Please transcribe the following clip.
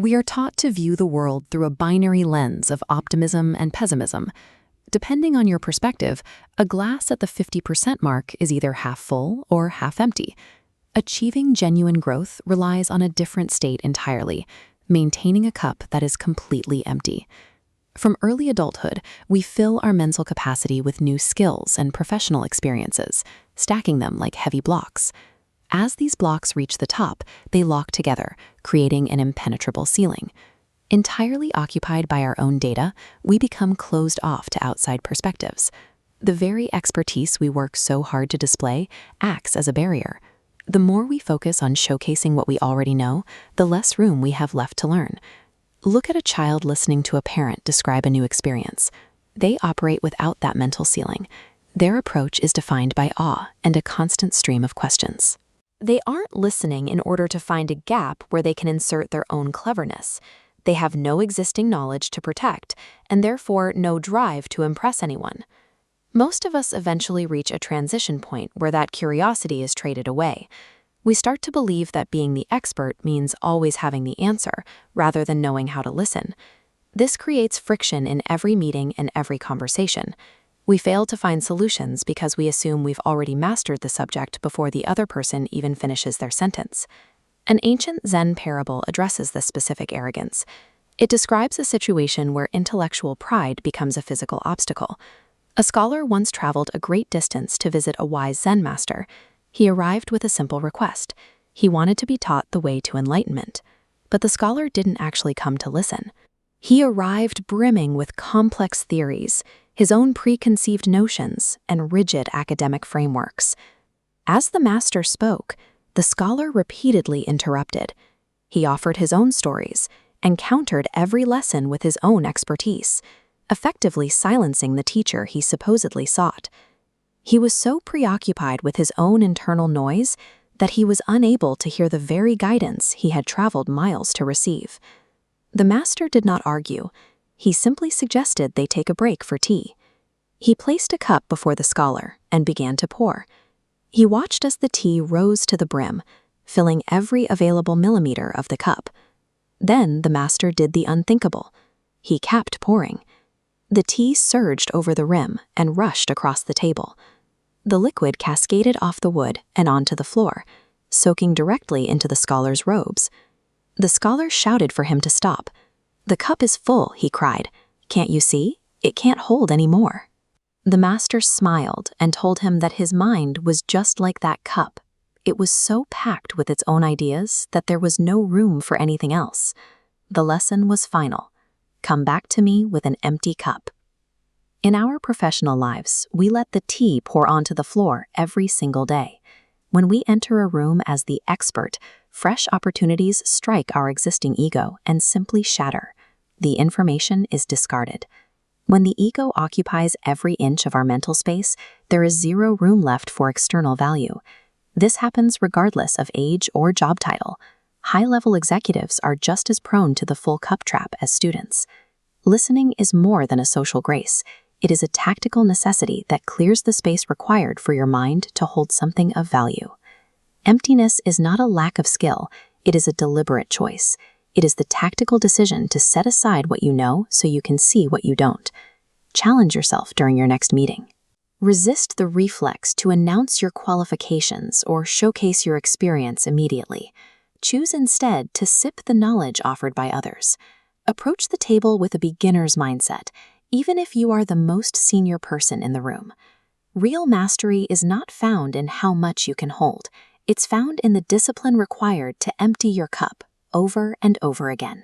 We are taught to view the world through a binary lens of optimism and pessimism. Depending on your perspective, a glass at the 50% mark is either half full or half empty. Achieving genuine growth relies on a different state entirely, maintaining a cup that is completely empty. From early adulthood, we fill our mental capacity with new skills and professional experiences, stacking them like heavy blocks. As these blocks reach the top, they lock together, creating an impenetrable ceiling. Entirely occupied by our own data, we become closed off to outside perspectives. The very expertise we work so hard to display acts as a barrier. The more we focus on showcasing what we already know, the less room we have left to learn. Look at a child listening to a parent describe a new experience. They operate without that mental ceiling. Their approach is defined by awe and a constant stream of questions. They aren't listening in order to find a gap where they can insert their own cleverness. They have no existing knowledge to protect, and therefore no drive to impress anyone. Most of us eventually reach a transition point where that curiosity is traded away. We start to believe that being the expert means always having the answer, rather than knowing how to listen. This creates friction in every meeting and every conversation. We fail to find solutions because we assume we've already mastered the subject before the other person even finishes their sentence. An ancient Zen parable addresses this specific arrogance. It describes a situation where intellectual pride becomes a physical obstacle. A scholar once traveled a great distance to visit a wise Zen master. He arrived with a simple request. He wanted to be taught the way to enlightenment. But the scholar didn't actually come to listen. He arrived brimming with complex theories, his own preconceived notions, and rigid academic frameworks. As the master spoke, the scholar repeatedly interrupted. He offered his own stories and countered every lesson with his own expertise, effectively silencing the teacher he supposedly sought. He was so preoccupied with his own internal noise that he was unable to hear the very guidance he had traveled miles to receive. The master did not argue. He simply suggested they take a break for tea. He placed a cup before the scholar and began to pour. He watched as the tea rose to the brim, filling every available millimeter of the cup. Then the master did the unthinkable. He kept pouring. The tea surged over the rim and rushed across the table. The liquid cascaded off the wood and onto the floor, soaking directly into the scholar's robes. The scholar shouted for him to stop. "The cup is full," he cried. "Can't you see? It can't hold any more." The master smiled and told him that his mind was just like that cup. It was so packed with its own ideas that there was no room for anything else. The lesson was final. Come back to me with an empty cup. In our professional lives, we let the tea pour onto the floor every single day. When we enter a room as the expert, fresh opportunities strike our existing ego and simply shatter. The information is discarded. When the ego occupies every inch of our mental space, there is zero room left for external value. This happens regardless of age or job title. High-level executives are just as prone to the full cup trap as students. Listening is more than a social grace. It is a tactical necessity that clears the space required for your mind to hold something of value. Emptiness is not a lack of skill, it is a deliberate choice. It is the tactical decision to set aside what you know so you can see what you don't. Challenge yourself during your next meeting. Resist the reflex to announce your qualifications or showcase your experience immediately. Choose instead to sip the knowledge offered by others. Approach the table with a beginner's mindset, even if you are the most senior person in the room. Real mastery is not found in how much you can hold. It's found in the discipline required to empty your cup over and over again.